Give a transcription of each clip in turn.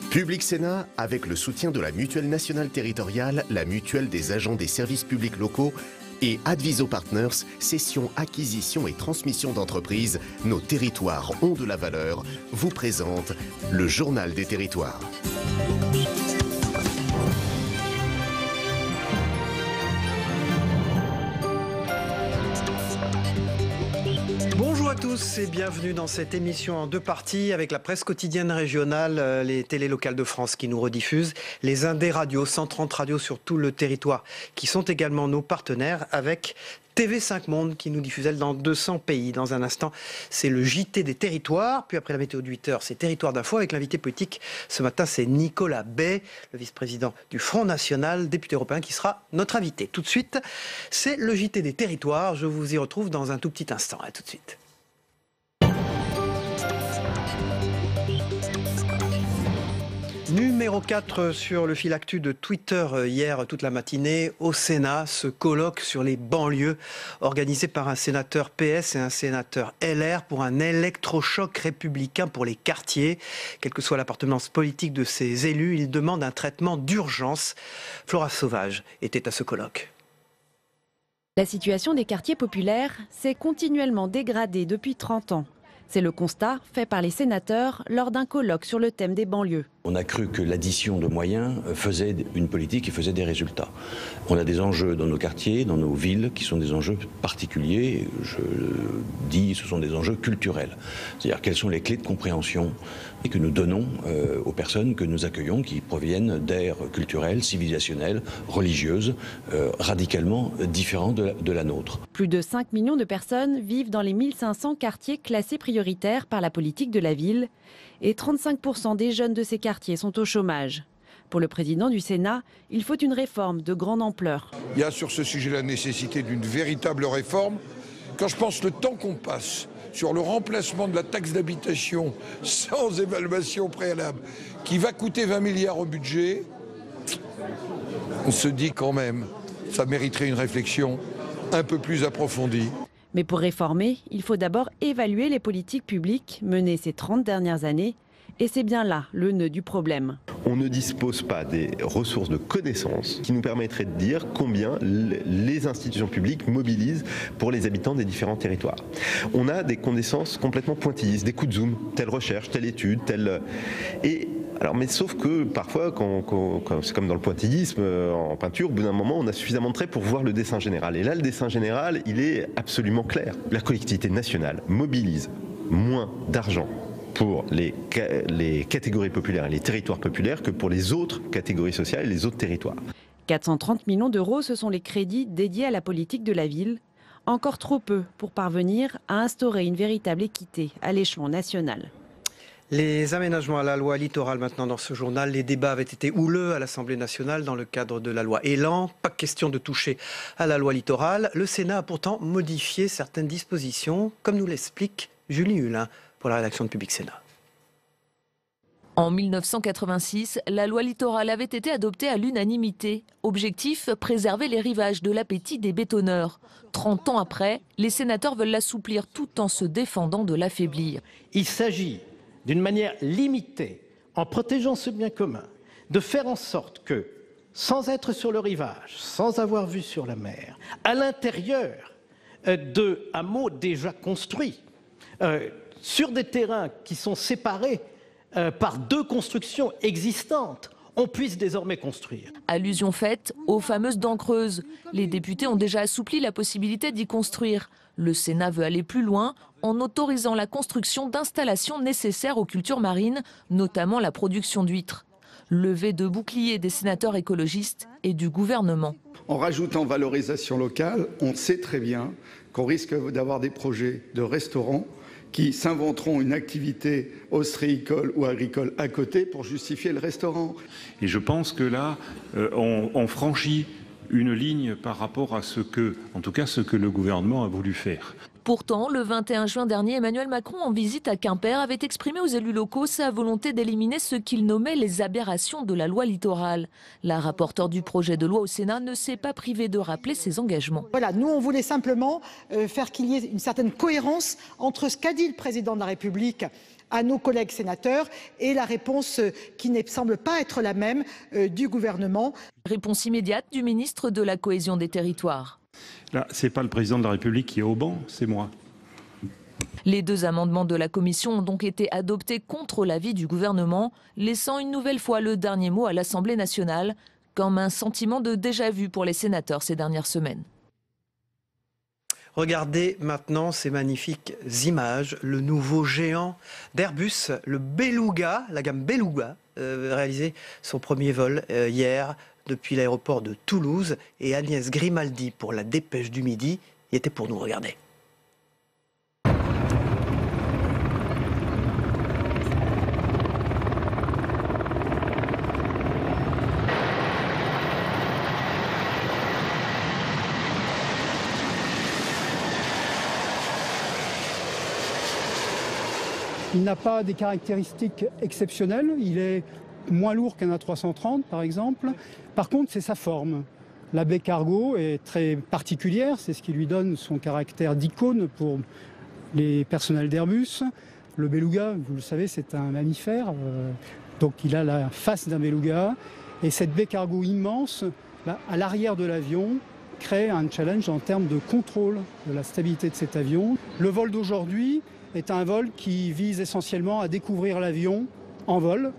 Public Sénat, avec le soutien de la Mutuelle nationale territoriale, la Mutuelle des agents des services publics locaux et Adviso Partners, cession, acquisition et transmission d'entreprises, nos territoires ont de la valeur, vous présente le Journal des territoires. Bonjour à tous et bienvenue dans cette émission en deux parties avec la presse quotidienne régionale, les télés locales de France qui nous rediffusent, les Indés radios, 130 radios sur tout le territoire qui sont également nos partenaires avec TV5 Monde qui nous diffuse elle dans 200 pays. Dans un instant, c'est le JT des territoires. Puis après la météo de 8h, c'est Territoire d'info avec l'invité politique. Ce matin, c'est Nicolas Bay, le vice-président du Front National, député européen, qui sera notre invité. Tout de suite, c'est le JT des territoires. Je vous y retrouve dans un tout petit instant. À tout de suite. Numéro 4 sur le fil actu de Twitter hier toute la matinée au Sénat, ce colloque sur les banlieues organisé par un sénateur PS et un sénateur LR pour un électrochoc républicain pour les quartiers. Quelle que soit l'appartenance politique de ces élus, ils demandent un traitement d'urgence. Flora Sauvage était à ce colloque. La situation des quartiers populaires s'est continuellement dégradée depuis 30 ans. C'est le constat fait par les sénateurs lors d'un colloque sur le thème des banlieues. On a cru que l'addition de moyens faisait une politique et faisait des résultats. On a des enjeux dans nos quartiers, dans nos villes, qui sont des enjeux particuliers. Je dis, ce sont des enjeux culturels. C'est-à-dire quelles sont les clés de compréhension et que nous donnons aux personnes que nous accueillons, qui proviennent d'aires culturelles, civilisationnelles, religieuses, radicalement différentes de la nôtre. Plus de 5 millions de personnes vivent dans les 1500 quartiers classés prioritaires par la politique de la ville. Et 35% des jeunes de ces quartiers sont au chômage. Pour le président du Sénat, il faut une réforme de grande ampleur. Il y a sur ce sujet la nécessité d'une véritable réforme. Quand je pense le temps qu'on passe sur le remplacement de la taxe d'habitation sans évaluation préalable, qui va coûter 20 milliards au budget, on se dit quand même, ça mériterait une réflexion un peu plus approfondie. Mais pour réformer, il faut d'abord évaluer les politiques publiques menées ces 30 dernières années. Et c'est bien là le nœud du problème. On ne dispose pas des ressources de connaissances qui nous permettraient de dire combien les institutions publiques mobilisent pour les habitants des différents territoires. On a des connaissances complètement pointillistes, des coups de zoom, telle recherche, telle étude, telle... Alors, mais sauf que parfois, quand c'est comme dans le pointillisme en peinture, au bout d'un moment, on a suffisamment de traits pour voir le dessin général. Et là, le dessin général, il est absolument clair. La collectivité nationale mobilise moins d'argent pour les catégories populaires et les territoires populaires que pour les autres catégories sociales et les autres territoires. 430 millions d'euros, ce sont les crédits dédiés à la politique de la ville. Encore trop peu pour parvenir à instaurer une véritable équité à l'échelon national. Les aménagements à la loi littorale maintenant dans ce journal, les débats avaient été houleux à l'Assemblée nationale dans le cadre de la loi Élan. Pas question de toucher à la loi littorale. Le Sénat a pourtant modifié certaines dispositions, comme nous l'explique Julie Hulin pour la rédaction de Public Sénat. En 1986, la loi littorale avait été adoptée à l'unanimité. Objectif, préserver les rivages de l'appétit des bétonneurs. 30 ans après, les sénateurs veulent l'assouplir tout en se défendant de l'affaiblir. Il s'agit d'une manière limitée, en protégeant ce bien commun, de faire en sorte que, sans être sur le rivage, sans avoir vue sur la mer, à l'intérieur de hameaux déjà construits, sur des terrains qui sont séparés par 2 constructions existantes, on puisse désormais construire. Allusion faite aux fameuses dents creuses. Les députés ont déjà assoupli la possibilité d'y construire. Le Sénat veut aller plus loin en autorisant la construction d'installations nécessaires aux cultures marines, notamment la production d'huîtres. Levée de bouclier des sénateurs écologistes et du gouvernement. En rajoutant valorisation locale, on sait très bien qu'on risque d'avoir des projets de restaurants qui s'inventeront une activité ostréicole ou agricole à côté pour justifier le restaurant. Et je pense que là, on franchit une ligne par rapport à ce que le gouvernement a voulu faire. Pourtant, le 21 juin dernier, Emmanuel Macron, en visite à Quimper, avait exprimé aux élus locaux sa volonté d'éliminer ce qu'il nommait les aberrations de la loi littorale. La rapporteure du projet de loi au Sénat ne s'est pas privée de rappeler ses engagements. Voilà, nous on voulait simplement faire qu'il y ait une certaine cohérence entre ce qu'a dit le président de la République à nos collègues sénateurs et la réponse qui ne semble pas être la même du gouvernement. Réponse immédiate du ministre de la Cohésion des Territoires. Là, ce n'est pas le président de la République qui est au banc, c'est moi. Les 2 amendements de la commission ont donc été adoptés contre l'avis du gouvernement, laissant une nouvelle fois le dernier mot à l'Assemblée nationale, comme un sentiment de déjà-vu pour les sénateurs ces dernières semaines. Regardez maintenant ces magnifiques images. Le nouveau géant d'Airbus, le Beluga, la gamme Beluga, réalisé son premier vol hier depuis l'aéroport de Toulouse. Et Agnès Grimaldi pour la Dépêche du Midi y était pour nous. Regarder. Il n'a pas des caractéristiques exceptionnelles, il est moins lourd qu'un A330 par exemple. Par contre, c'est sa forme. La baie cargo est très particulière, c'est ce qui lui donne son caractère d'icône pour les personnels d'Airbus. Le beluga, vous le savez, c'est un mammifère, donc il a la face d'un beluga. Et cette baie cargo immense, à l'arrière de l'avion, crée un challenge en termes de contrôle de la stabilité de cet avion. Le vol d'aujourd'hui est un vol qui vise essentiellement à découvrir l'avion en vol.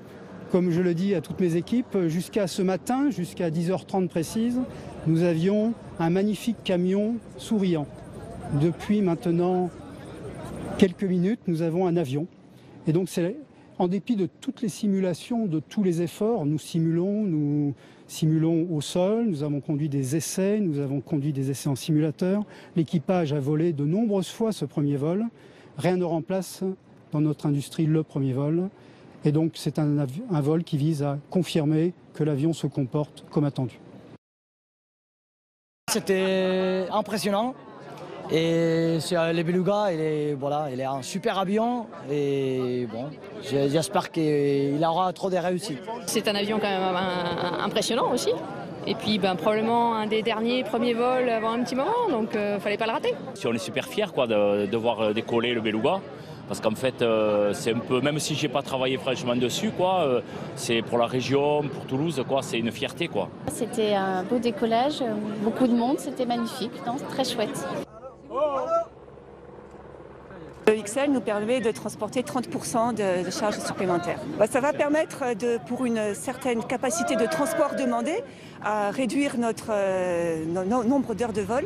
Comme je le dis à toutes mes équipes, jusqu'à ce matin, jusqu'à 10h30 précise, nous avions un magnifique camion souriant. Depuis maintenant quelques minutes, nous avons un avion. Et donc, en dépit de toutes les simulations, de tous les efforts, nous simulons au sol, nous avons conduit des essais en simulateur. L'équipage a volé de nombreuses fois ce premier vol. Rien ne remplace dans notre industrie le premier vol. Et donc c'est un vol qui vise à confirmer que l'avion se comporte comme attendu. C'était impressionnant. Et les Beluga, il est un super avion. Et bon, j'espère qu'il aura trop de réussites. C'est un avion quand même impressionnant aussi. Et puis probablement un des derniers premiers vols avant un petit moment, donc fallait pas le rater. On est super fiers de voir décoller le Beluga, parce qu'en fait c'est un peu, même si j'ai pas travaillé franchement dessus, c'est pour la région, pour Toulouse, c'est une fierté. C'était un beau décollage, beaucoup de monde, c'était magnifique, très chouette. Le XL nous permet de transporter 30% de charges supplémentaires. Ça va permettre, pour une certaine capacité de transport demandée, à réduire notre nombre d'heures de vol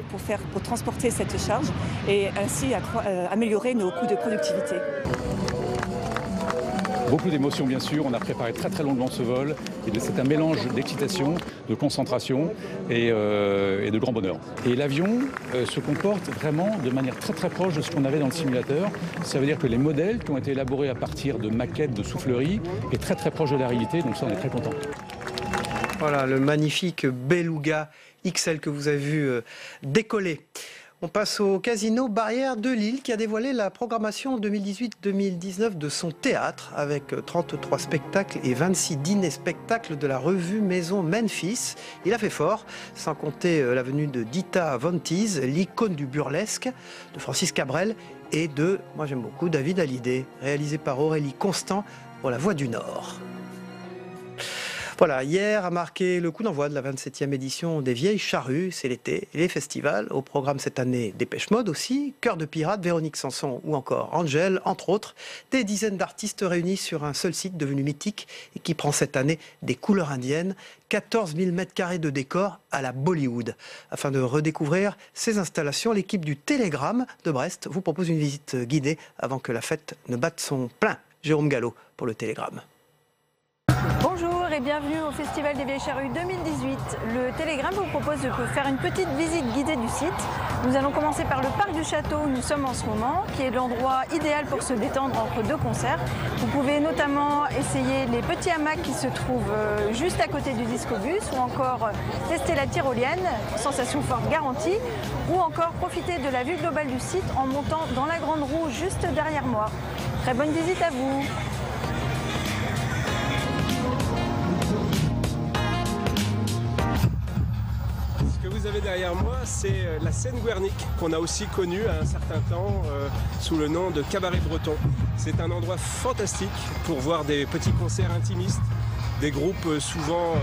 pour transporter cette charge et ainsi améliorer nos coûts de productivité. Beaucoup d'émotions bien sûr, on a préparé très très longuement ce vol et c'est un mélange d'excitation, de concentration et de grand bonheur. Et l'avion se comporte vraiment de manière très très proche de ce qu'on avait dans le simulateur. Ça veut dire que les modèles qui ont été élaborés à partir de maquettes de soufflerie est très très proche de la réalité, donc ça on est très content. Voilà le magnifique Beluga XL que vous avez vu décoller. On passe au casino Barrière de Lille qui a dévoilé la programmation 2018-2019 de son théâtre avec 33 spectacles et 26 dîners-spectacles de la revue Maison Memphis. Il a fait fort, sans compter la venue de Dita Von Teese, l'icône du burlesque, de Francis Cabrel et de, moi j'aime beaucoup, David Hallyday, réalisé par Aurélie Constant pour La Voix du Nord. Voilà, hier a marqué le coup d'envoi de la 27e édition des Vieilles Charrues. C'est l'été, les festivals. Au programme cette année, Dépêche Mode aussi, Cœur de Pirate, Véronique Sanson ou encore Angèle, entre autres. Des dizaines d'artistes réunis sur un seul site devenu mythique et qui prend cette année des couleurs indiennes. 14 000 m² de décors à la Bollywood. Afin de redécouvrir ces installations, l'équipe du Télégramme de Brest vous propose une visite guidée avant que la fête ne batte son plein. Jérôme Gallo pour le Télégramme. Bonjour et bienvenue au Festival des Vieilles Charrues 2018. Le Télégramme vous propose de faire une petite visite guidée du site. Nous allons commencer par le parc du château où nous sommes en ce moment, qui est l'endroit idéal pour se détendre entre deux concerts. Vous pouvez notamment essayer les petits hamacs qui se trouvent juste à côté du discobus, ou encore tester la tyrolienne, sensation forte garantie, ou encore profiter de la vue globale du site en montant dans la grande roue juste derrière moi. Très bonne visite à vous. Vous avez derrière moi, c'est la scène Guernic, qu'on a aussi connue à un certain temps sous le nom de Cabaret Breton. C'est un endroit fantastique pour voir des petits concerts intimistes, des groupes souvent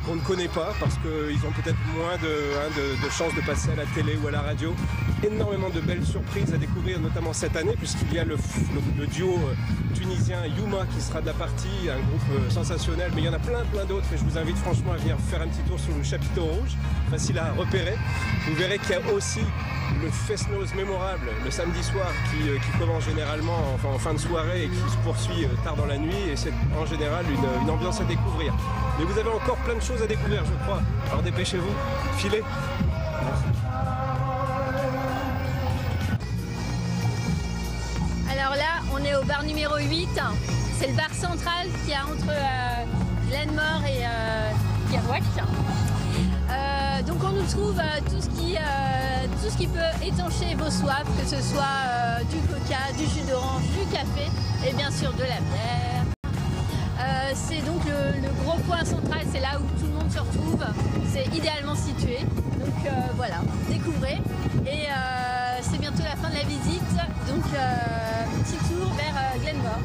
qu'on ne connaît pas parce qu'ils ont peut-être moins de chances de passer à la télé ou à la radio. Énormément de belles surprises à découvrir, notamment cette année, puisqu'il y a le duo tunisien Yuma qui sera de la partie, un groupe sensationnel, mais il y en a plein d'autres et je vous invite franchement à venir faire un petit tour sur le chapiteau rouge, facile à repérer. Vous verrez qu'il y a aussi le Fest-Noz mémorable le samedi soir qui commence généralement en fin de soirée et qui se poursuit tard dans la nuit, et c'est en général une ambiance à découvrir. Mais vous avez encore plein de choses à découvrir, je crois. Alors dépêchez-vous, filez. Alors là, on est au bar numéro 8. C'est le bar central qu'il y a entre Glenmore et Kerouac. Donc on nous trouve tout ce qui peut étancher vos soifs, que ce soit du coca, du jus d'orange, du café et bien sûr de la bière. C'est donc le gros point central, c'est là où tout le monde se retrouve. C'est idéalement situé. Donc voilà, découvrez. Et c'est bientôt la fin de la visite. Donc petit tour vers Glenmore.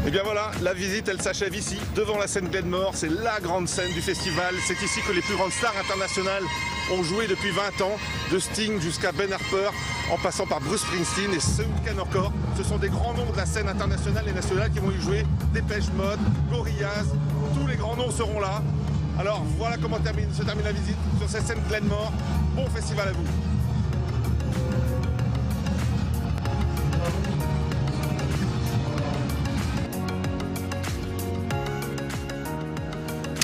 Et bien voilà, la visite elle s'achève ici, devant la scène Glenmore, c'est la grande scène du festival. C'est ici que les plus grandes stars internationales ont joué depuis 20 ans, de Sting jusqu'à Ben Harper, en passant par Bruce Springsteen et ce week-end encore. Ce sont des grands noms de la scène internationale et nationale qui vont y jouer, Depeche Mode, Gorillaz, tous les grands noms seront là. Alors voilà comment se termine la visite sur cette scène Glenmore. Bon festival à vous.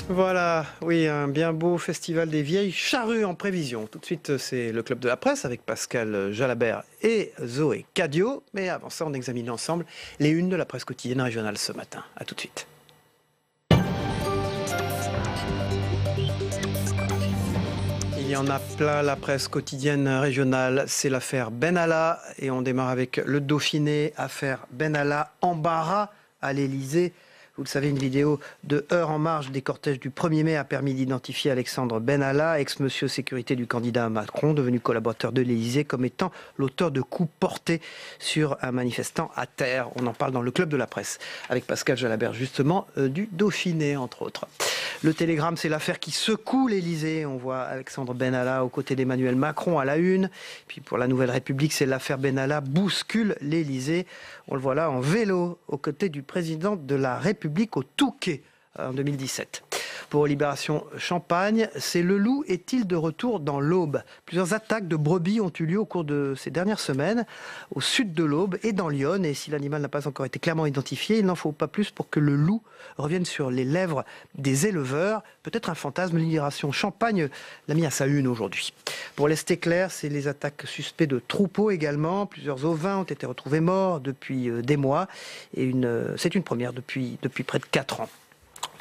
Voilà, oui, un bien beau festival des vieilles charrues en prévision. Tout de suite, c'est le Club de la Presse avec Pascal Jalabert et Zoé Cadio. Mais avant ça, on examine ensemble les unes de la presse quotidienne régionale ce matin. A tout de suite. Il y en a plein, la presse quotidienne régionale, c'est l'affaire Benalla. Et on démarre avec le Dauphiné, affaire Benalla, embarras à l'Élysée. Vous le savez, une vidéo de heure en marge des cortèges du 1er mai a permis d'identifier Alexandre Benalla, ex-monsieur sécurité du candidat Macron, devenu collaborateur de l'Élysée, comme étant l'auteur de coups portés sur un manifestant à terre. On en parle dans le Club de la Presse, avec Pascal Jalabert, justement, du Dauphiné, entre autres. Le Télégramme, c'est l'affaire qui secoue l'Élysée. On voit Alexandre Benalla aux côtés d'Emmanuel Macron à la une. Puis pour la Nouvelle République, c'est l'affaire Benalla bouscule l'Élysée. On le voit là en vélo, aux côtés du président de la République au Touquet en 2017. Pour Libération Champagne, c'est le loup est-il de retour dans l'Aube? Plusieurs attaques de brebis ont eu lieu au cours de ces dernières semaines, au sud de l'Aube et dans l'Yonne. Et si l'animal n'a pas encore été clairement identifié, il n'en faut pas plus pour que le loup revienne sur les lèvres des éleveurs. Peut-être un fantasme, Libération Champagne l'a mis à sa une aujourd'hui. Pour l'Est éclair, c'est les attaques suspectes de troupeaux également. Plusieurs ovins ont été retrouvés morts depuis des mois. Et c'est une première depuis près de 4 ans.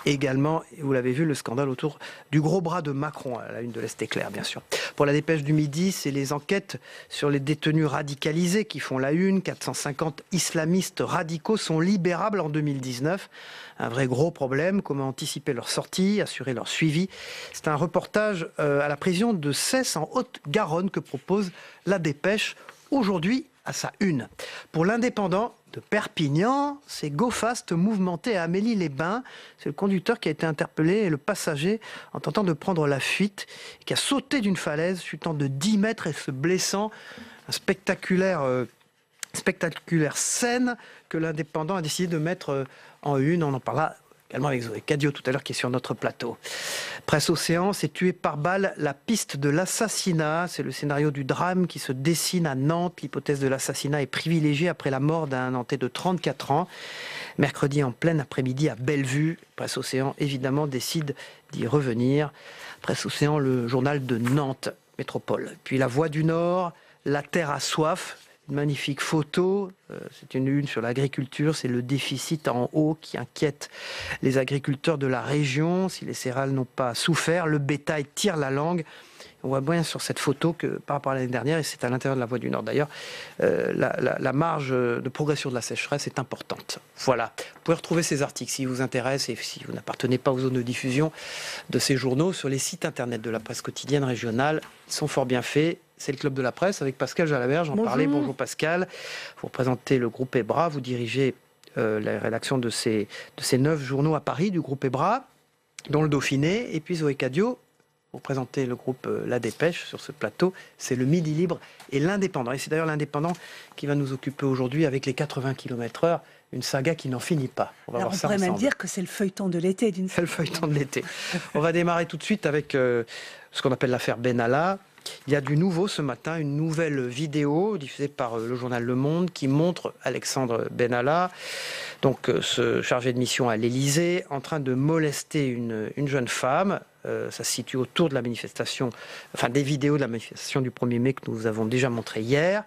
Également, vous l'avez vu, le scandale autour du gros bras de Macron, à la une de l'Est éclair, bien sûr. Pour la Dépêche du Midi, c'est les enquêtes sur les détenus radicalisés qui font la une. 450 islamistes radicaux sont libérables en 2019. Un vrai gros problème, comment anticiper leur sortie, assurer leur suivi. C'est un reportage à la prison de Cesse en Haute-Garonne que propose la Dépêche aujourd'hui à sa une. Pour l'Indépendant de Perpignan, c'est go fast mouvementé à Amélie-les-Bains. C'est le conducteur qui a été interpellé et le passager en tentant de prendre la fuite, qui a sauté d'une falaise, chutant de 10 mètres et se blessant. Un spectaculaire scène que l'Indépendant a décidé de mettre en une. On en parlera également avec Zoé Cadio tout à l'heure qui est sur notre plateau. Presse Océan, c'est tué par balle la piste de l'assassinat. C'est le scénario du drame qui se dessine à Nantes. L'hypothèse de l'assassinat est privilégiée après la mort d'un Nantais de 34 ans. Mercredi en plein après-midi à Bellevue. Presse Océan, évidemment, décide d'y revenir. Presse Océan, le journal de Nantes Métropole. Puis La Voix du Nord, La Terre a soif. Une magnifique photo, c'est une sur l'agriculture, c'est le déficit en eau qui inquiète les agriculteurs de la région. Si les céréales n'ont pas souffert, le bétail tire la langue. On voit bien sur cette photo que par rapport à l'année dernière, et c'est à l'intérieur de la Voie du Nord d'ailleurs, la marge de progression de la sécheresse est importante. Voilà. Vous pouvez retrouver ces articles si vous intéressent et si vous n'appartenez pas aux zones de diffusion de ces journaux sur les sites internet de la presse quotidienne régionale. Ils sont fort bien faits. C'est le Club de la Presse avec Pascal Jalabert. J'en parlais. Bonjour Pascal. Vous représentez le groupe EBRA. Vous dirigez la rédaction de ces 9 journaux à Paris du groupe EBRA, dont le Dauphiné. Et puis Zoé Cadio, vous représentez le groupe La Dépêche sur ce plateau. C'est le Midi Libre et l'Indépendant. Et c'est d'ailleurs l'Indépendant qui va nous occuper aujourd'hui avec les 80 km/h. Une saga qui n'en finit pas. On pourrait même dire que c'est le feuilleton de l'été. C'est le feuilleton de l'été. On va démarrer tout de suite avec ce qu'on appelle l'affaire Benalla. Il y a du nouveau ce matin, une nouvelle vidéo diffusée par le journal Le Monde qui montre Alexandre Benalla, donc ce chargé de mission à l'Élysée, en train de molester une jeune femme. Ça se situe autour de la manifestation, enfin des vidéos de la manifestation du 1er mai que nous avons déjà montré hier.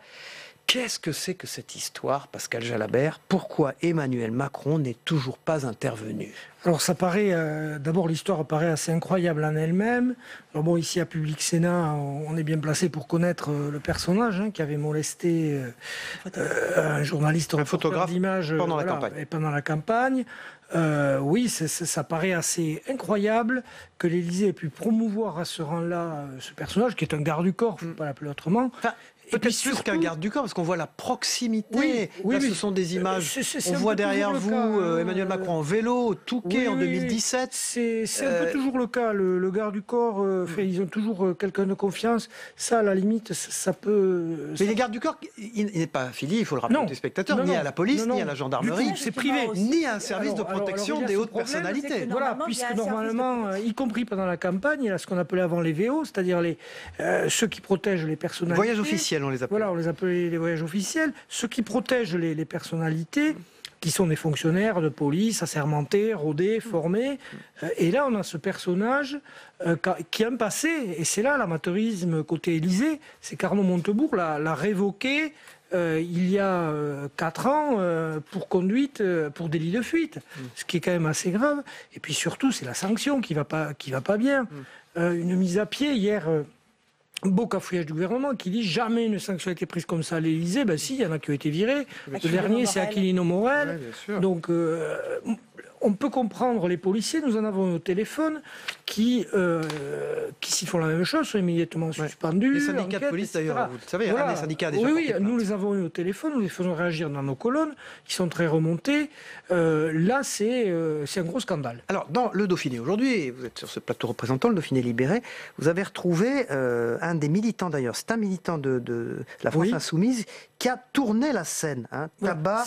Qu'est-ce que c'est que cette histoire, Pascal Jalabert? Pourquoi Emmanuel Macron n'est toujours pas intervenu? Alors ça paraît, d'abord l'histoire paraît assez incroyable en elle-même. Alors bon, ici à Public Sénat, on est bien placé pour connaître le personnage qui avait molesté un journaliste, un photographe d'image pendant la campagne. Oui, ça paraît assez incroyable que l'Élysée ait pu promouvoir à ce rang-là ce personnage, qui est un garde du corps, il ne faut pas l'appeler autrement. Peut-être plus qu'un garde du corps, parce qu'on voit la proximité. Là, ce sont des images. On voit derrière vous Emmanuel Macron en vélo, au Touquet en 2017. C'est un peu toujours le cas. Le garde du corps, ils ont toujours quelqu'un de confiance. Ça, à la limite, ça peut... Mais les gardes du corps, il n'est pas affilié, il faut le rappeler aux téléspectateurs, ni à la police, ni à la gendarmerie. C'est privé. Ni à un service de protection des hautes personnalités. Voilà, puisque normalement, y compris pendant la campagne, il y a ce qu'on appelait avant les VO, c'est-à-dire ceux qui protègent les personnalités. Voyage officiel. On les appelle. Voilà, on les appelait les voyages officiels. Ceux qui protègent les personnalités, qui sont des fonctionnaires de police, assermentés, rodés, formés. Et là, on a ce personnage qui a un passé, et c'est là l'amateurisme côté Élysée, c'est qu'Arnaud Montebourg l'a révoqué il y a 4 ans pour conduite pour délit de fuite, ce qui est quand même assez grave. Et puis surtout, c'est la sanction qui va pas bien. Une mise à pied hier... beau cafouillage du gouvernement qui dit jamais une sanction a été prise comme ça à l'Élysée. Ben si, il y en a qui ont été virés. Le dernier, c'est Aquilino Morel. Ouais, donc, on peut comprendre les policiers. Nous en avons au téléphone qui s'y font la même chose, sont immédiatement suspendus. Les syndicats de police, d'ailleurs, vous le savez, les syndicats déjà. Oui, nous les avons eu au téléphone, nous les faisons réagir dans nos colonnes, qui sont très remontés. Là, c'est un gros scandale. Alors, dans le Dauphiné aujourd'hui, vous êtes sur ce plateau représentant le Dauphiné libéré, vous avez retrouvé un des militants d'ailleurs, c'est un militant de la France Insoumise qui a tourné la scène. Tabac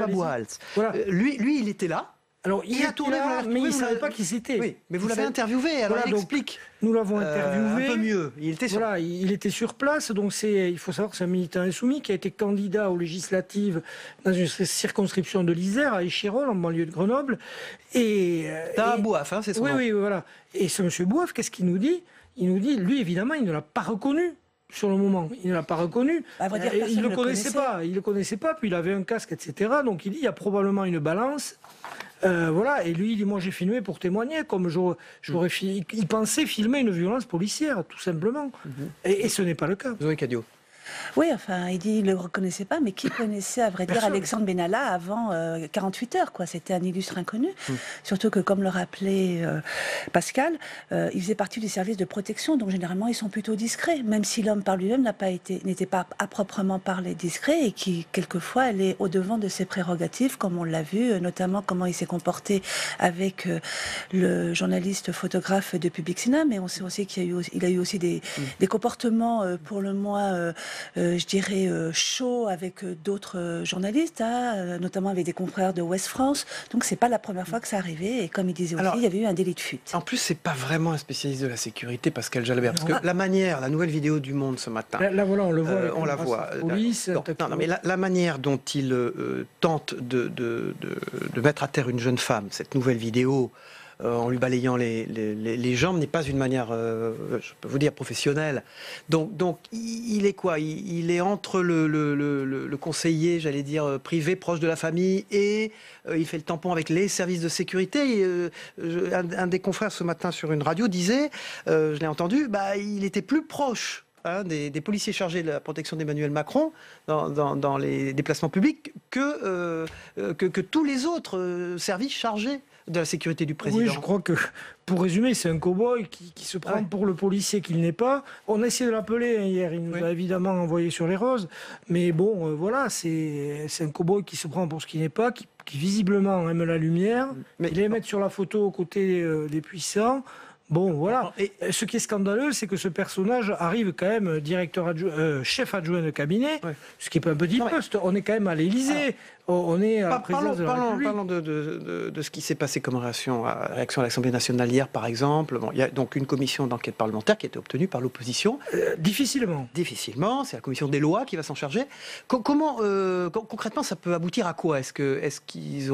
Bouhals. Voilà. Lui, il était là. Alors, il a tourné, mais il ne savait pas qui c'était. Oui, mais vous l'avez interviewé, alors il explique. Nous l'avons interviewé. Un peu mieux. Il était sur place. Donc, il faut savoir que c'est un militant insoumis qui a été candidat aux législatives dans une circonscription de l'Isère, à Échirolles, en banlieue de Grenoble. Bouaf, c'est son nom. Oui, voilà. Et ce monsieur Bouaf, qu'est-ce qu'il nous dit? Il nous dit, lui, évidemment, il ne l'a pas reconnu. Sur le moment, il ne l'a pas reconnu. Il ne le connaissait pas. Il le connaissait pas. Puis il avait un casque, etc. Donc il dit, il y a probablement une balance. Voilà. Et lui, il dit, moi j'ai filmé pour témoigner, comme il pensait filmer une violence policière, tout simplement. Et ce n'est pas le cas. Zoé Cadio. Oui, enfin, il dit, il ne le reconnaissait pas, mais qui connaissait, à vrai dire, Alexandre Benalla avant 48 heures, quoi. C'était un illustre inconnu. Surtout que, comme le rappelait Pascal, il faisait partie du service de protection, donc généralement, ils sont plutôt discrets, même si l'homme par lui-même n'était pas à proprement parler discret, et qui, quelquefois, elle est au-devant de ses prérogatives, comme on l'a vu, notamment comment il s'est comporté avec le journaliste photographe de Public Sénat, mais on sait aussi qu'il a eu aussi des comportements, pour le moins... je dirais, chaud avec d'autres journalistes, notamment avec des confrères de Ouest France. Donc, c'est pas la première fois que ça arrivait. Et comme il disait aussi, il y avait eu un délit de fuite. En plus, c'est pas vraiment un spécialiste de la sécurité, Pascal Jalabert. Parce que la nouvelle vidéo du Monde ce matin... Là voilà, on le voit. On la voit. Police, mais la manière dont il tente de mettre à terre une jeune femme, cette nouvelle vidéo... en lui balayant les jambes n'est pas une manière, je peux vous dire, professionnelle. Donc il est quoi? Il est entre le conseiller, j'allais dire, privé, proche de la famille, et il fait le tampon avec les services de sécurité. Un des confrères ce matin sur une radio disait, je l'ai entendu, il était plus proche des policiers chargés de la protection d'Emmanuel Macron dans les déplacements publics que tous les autres services chargés de la sécurité du président. Oui, je crois que, pour résumer, c'est un cow-boy qui se prend pour le policier qu'il n'est pas. On a essayé de l'appeler hier, il nous a évidemment envoyé sur les roses, mais bon, voilà, c'est un cow-boy qui se prend pour ce qu'il n'est pas, qui visiblement aime la lumière, il aime mettre sur la photo aux côtés des puissants. Bon, voilà. Et ce qui est scandaleux, c'est que ce personnage arrive quand même chef adjoint de cabinet, ce qui est pas un petit poste. On est quand même à l'Élysée. On est à la présidence de la République. Parlons de ce qui s'est passé comme réaction à l'Assemblée nationale hier, par exemple. Bon, il y a donc une commission d'enquête parlementaire qui a été obtenue par l'opposition. Difficilement. Difficilement. C'est la commission des lois qui va s'en charger. Comment, concrètement, ça peut aboutir à quoi? Est-ce qu'ils ils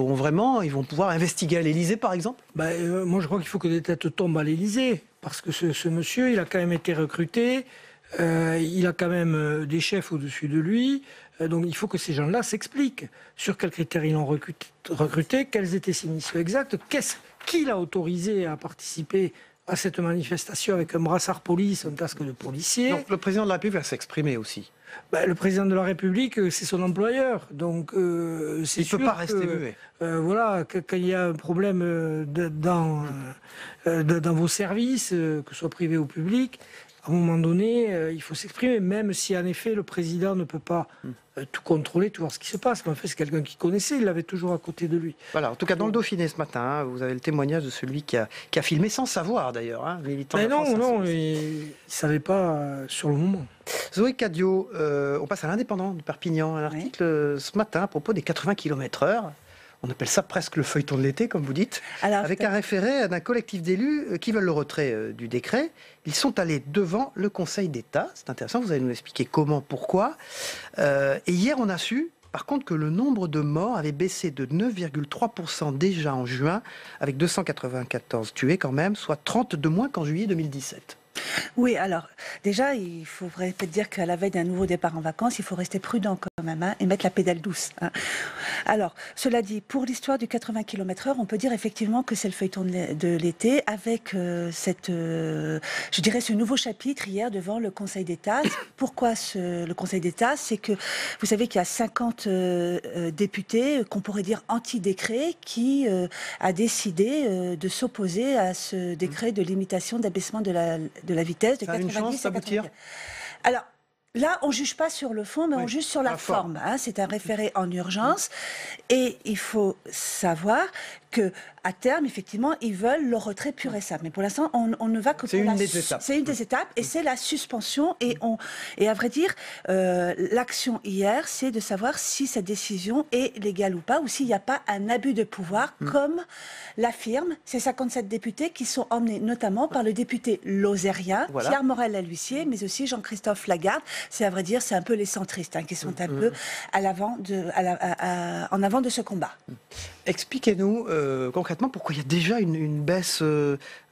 vont pouvoir investiguer à l'Élysée, par exemple? Moi, je crois qu'il faut que des têtes tombent à l'Élysée. Parce que ce monsieur, il a quand même été recruté. Il a quand même des chefs au-dessus de lui. Donc il faut que ces gens-là s'expliquent sur quels critères ils l'ont recruté, quelles étaient ses missions exactes, qui l'a autorisé à participer à cette manifestation avec un brassard police, un casque de policier. Donc le président de la République va s'exprimer aussi. Le président de la République, c'est son employeur. Donc c'est sûr il ne peut pas rester muet. Voilà, quand il y a un problème dans vos services, que ce soit privé ou public, à un moment donné, il faut s'exprimer, même si en effet le président ne peut pas tout contrôler, tout voir ce qui se passe. Mais en fait, c'est quelqu'un qui connaissait, il l'avait toujours à côté de lui. Voilà, en tout cas dans le Dauphiné ce matin, vous avez le témoignage de celui qui a filmé sans savoir d'ailleurs, militant de la France. Non, il ne savait pas sur le moment. Zoé Cadio, on passe à l'Indépendant de Perpignan, un article ce matin à propos des 80 km/h. On appelle ça presque le feuilleton de l'été, comme vous dites, avec un référé d'un collectif d'élus qui veulent le retrait du décret. Ils sont allés devant le Conseil d'État. C'est intéressant, vous allez nous expliquer comment, pourquoi. Et hier, on a su, par contre, que le nombre de morts avait baissé de 9,3% déjà en juin, avec 294 tués quand même, soit 30 de moins qu'en juillet 2017. Oui, alors, déjà, il faudrait peut-être dire qu'à la veille d'un nouveau départ en vacances, il faut rester prudent quand même et mettre la pédale douce. Alors, cela dit, pour l'histoire du 80 km/h, on peut dire effectivement que c'est le feuilleton de l'été avec je dirais, ce nouveau chapitre hier devant le Conseil d'État. Pourquoi le Conseil d'État? C'est que vous savez qu'il y a 50 députés, qu'on pourrait dire anti-décret, qui a décidé de s'opposer à ce décret de limitation d'abaissement de la vitesse de 90 à 80. Alors, là, on ne juge pas sur le fond, mais on juge sur la forme. C'est un référé en urgence. Et il faut savoir qu'à terme, effectivement, ils veulent le retrait pur et simple. Mais pour l'instant, on ne va que pour la... C'est une des étapes, et c'est la suspension. Et à vrai dire, l'action hier, c'est de savoir si cette décision est légale ou pas, ou s'il n'y a pas un abus de pouvoir, comme l'affirment ces 57 députés qui sont emmenés notamment par le député lozérien, Pierre Morel-Lahuissier, mais aussi Jean-Christophe Lagarde. C'est à vrai dire, c'est un peu les centristes qui sont un peu en avant de ce combat. Expliquez-nous concrètement pourquoi il y a déjà une baisse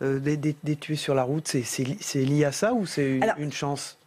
des tués sur la route. C'est lié à ça ou c'est une chance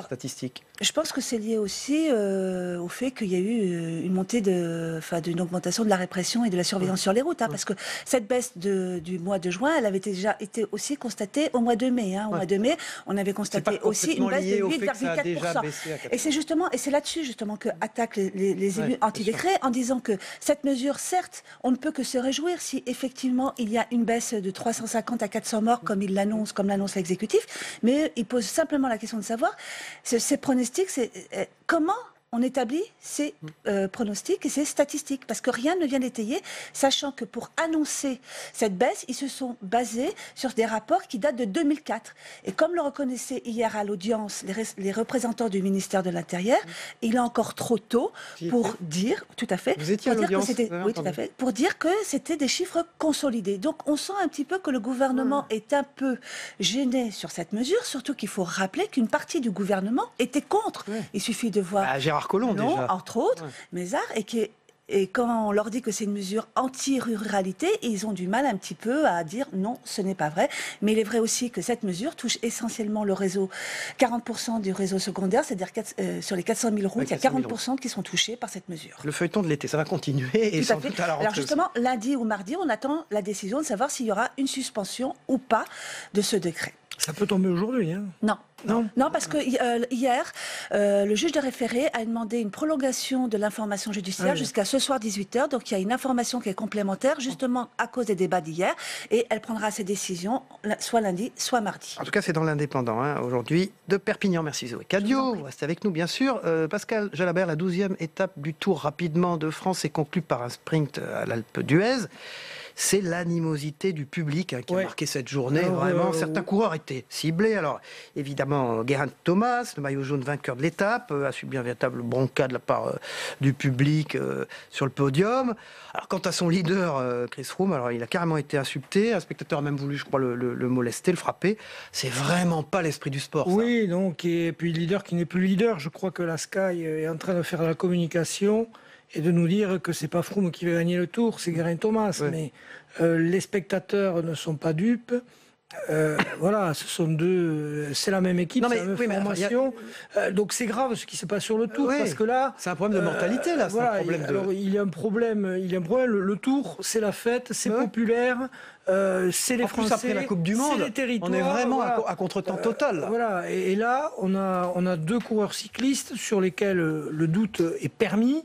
statistique? Je pense que c'est lié aussi au fait qu'il y a eu une montée d'une augmentation de la répression et de la surveillance sur les routes. Parce que cette baisse du mois de juin, elle avait déjà été aussi constatée au mois de mai. Au mois de mai, on avait constaté aussi une baisse de 8,4%. Et c'est justement, et c'est là-dessus justement que attaquent les élus anti-décret en disant que cette mesure, certes, on ne peut que se réjouir si effectivement il y a une baisse de 350 à 400 morts comme l'annonce l'exécutif, mais il pose simplement la question de savoir ces pronostics, c'est comment on établit ces pronostics et ces statistiques, parce que rien ne vient l'étayer, sachant que pour annoncer cette baisse, ils se sont basés sur des rapports qui datent de 2004. Et comme le reconnaissaient hier à l'audience les représentants du ministère de l'Intérieur, il est encore trop tôt pour dire, tout à fait, vous étiez à l'audience, oui, tout à fait, pour dire que c'était des chiffres consolidés. Donc on sent un petit peu que le gouvernement est un peu gêné sur cette mesure, surtout qu'il faut rappeler qu'une partie du gouvernement était contre. Il suffit de voir... Gérard Collomb, déjà. Entre autres, Mézard, et qui Et quand on leur dit que c'est une mesure anti-ruralité, ils ont du mal un petit peu à dire non, ce n'est pas vrai. Mais il est vrai aussi que cette mesure touche essentiellement le réseau, 40% du réseau secondaire, c'est-à-dire sur les 400 000 routes, il y a 40% qui sont touchés par cette mesure. Le feuilleton de l'été, ça va continuer et sans doute à la rentrée. Alors justement, lundi ou mardi, on attend la décision de savoir s'il y aura une suspension ou pas de ce décret. Ça peut tomber aujourd'hui, hein? Non, parce que hier, le juge de référé a demandé une prolongation de l'information judiciaire jusqu'à ce soir 18h. Donc il y a une information qui est complémentaire, justement à cause des débats d'hier. Et elle prendra ses décisions soit lundi, soit mardi. En tout cas, c'est dans l'Indépendant, aujourd'hui, de Perpignan. Merci Zoé Cadio. Vous restez avec nous, bien sûr. Pascal Jalabert, la 12e étape du Tour rapidement de France est conclue par un sprint à l'Alpe d'Huez. C'est l'animosité du public qui a marqué cette journée. Vraiment, certains coureurs étaient ciblés. Alors, évidemment, Geraint Thomas, le maillot jaune vainqueur de l'étape, a subi un véritable bronca de la part du public sur le podium. Alors, quant à son leader, Chris Froome, alors il a carrément été insulté. Un spectateur a même voulu, je crois, le molester, le frapper. C'est vraiment pas l'esprit du sport, ça. Oui, donc, et puis leader qui n'est plus leader. Je crois que la Sky est en train de faire de la communication et de nous dire que c'est pas Froome qui va gagner le Tour, c'est Geraint Thomas. Mais les spectateurs ne sont pas dupes. Voilà, ce sont c'est la même équipe, c'est la même formation. Donc c'est grave ce qui se passe sur le Tour, parce que là, c'est un problème de mentalité, là. Voilà, il y a un problème. Le Tour, c'est la fête, c'est populaire. C'est les Français, après la Coupe du Monde, les territoires, on est vraiment à contre-temps total. Voilà, et là, on a deux coureurs cyclistes sur lesquels le doute est permis.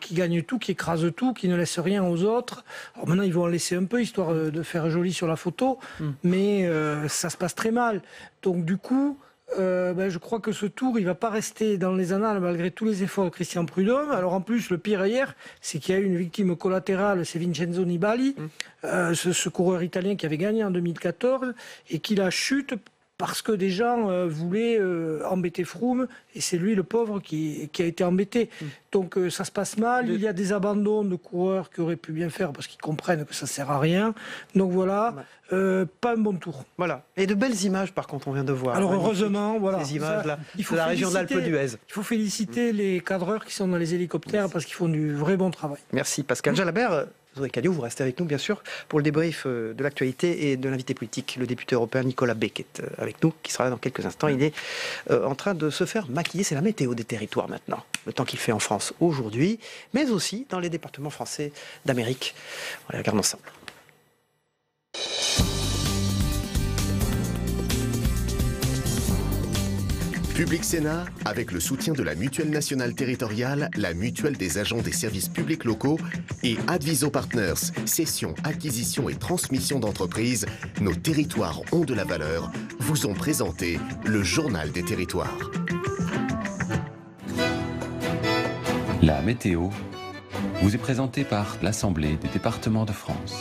Qui gagnent tout, qui écrasent tout, qui ne laissent rien aux autres. Alors maintenant, ils vont en laisser un peu, histoire de faire joli sur la photo, mais ça se passe très mal. Donc du coup, je crois que ce Tour, il ne va pas rester dans les annales malgré tous les efforts de Christian Prudhomme. Alors en plus, le pire hier, c'est qu'il y a eu une victime collatérale, c'est Vincenzo Nibali, ce coureur italien qui avait gagné en 2014 et qui la chute parce que des gens voulaient embêter Froome, et c'est lui, le pauvre, qui a été embêté. Donc ça se passe mal, il y a des abandons de coureurs qui auraient pu bien faire, parce qu'ils comprennent que ça ne sert à rien. Donc voilà, pas un bon Tour. Voilà. Et de belles images, par contre, on vient de voir. Alors heureusement, voilà. Ces images-là, de la région d'Alpe d'Huez. Il faut féliciter les cadreurs qui sont dans les hélicoptères, parce qu'ils font du vrai bon travail. Merci Pascal Jalabert. Zoé Cadio, vous restez avec nous, bien sûr, pour le débrief de l'actualité et de l'invité politique, le député européen Nicolas Bay, qui est avec nous, qui sera là dans quelques instants. Il est en train de se faire maquiller. C'est la météo des territoires maintenant, le temps qu'il fait en France aujourd'hui, mais aussi dans les départements français d'Amérique. On les regarde ensemble. Public Sénat, avec le soutien de la Mutuelle nationale territoriale, la Mutuelle des agents des services publics locaux et Adviso Partners, cession, acquisition et transmission d'entreprises, nos territoires ont de la valeur, vous ont présenté le Journal des territoires. La météo vous est présentée par l'Assemblée des départements de France.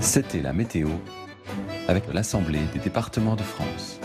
C'était la météo avec l'Assemblée des départements de France.